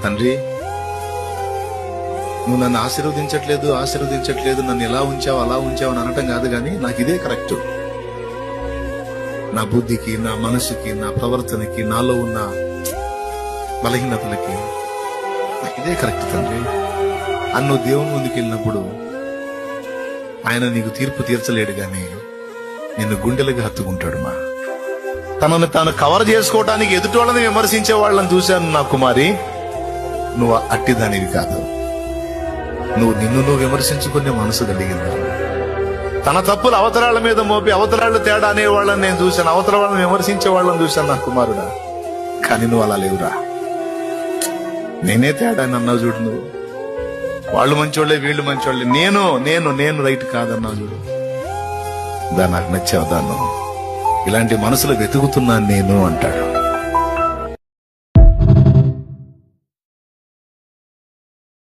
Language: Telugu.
తండ్రి నువ్వు నన్ను ఆశీర్వదించట్లేదు, నన్ను ఎలా ఉంచావు అలా ఉంచావు అని అనటం కాదు, కానీ నాకు ఇదే కరెక్ట్. నా బుద్ధికి, నా మనసుకి, నా ప్రవర్తనకి, నాలో ఉన్న బలహీనతలకి నాకు ఇదే కరెక్ట్ తండ్రి అన్ను దేవుని ముందుకు వెళ్ళినప్పుడు ఆయన నీకు తీర్పు తీర్చలేడు, గాని నిన్ను గుండెలకు హత్తుకుంటాడు. తనను తాను కవర్ చేసుకోవడానికి ఎదుటి వాళ్ళని విమర్శించే వాళ్ళని చూశాను. నా కుమారి, నువ్వు అట్టిదానివి కాదు. నిన్ను విమర్శించుకునే మనసు కలిగింది. తన తప్పులు అవతరాల మీద మోపి అవతరాళ్ళు తేడా అనే వాళ్ళని నేను చూశాను, అవతల వాళ్ళని విమర్శించే వాళ్ళని చూశాను నా కుమారుడా. కానీ నువ్వు అలా లేవురా. నేనే తేడా అని అన్నావు చూడు. నువ్వు వాళ్ళు మంచోళ్లే, వీళ్ళు మంచోళ్లే, నేను రైట్ కాదన్నావు చూడు. నాకు నచ్చావు దాన్ని. ఇలాంటి మనసులు వెతుకుతున్నాను నేను అంటాడు.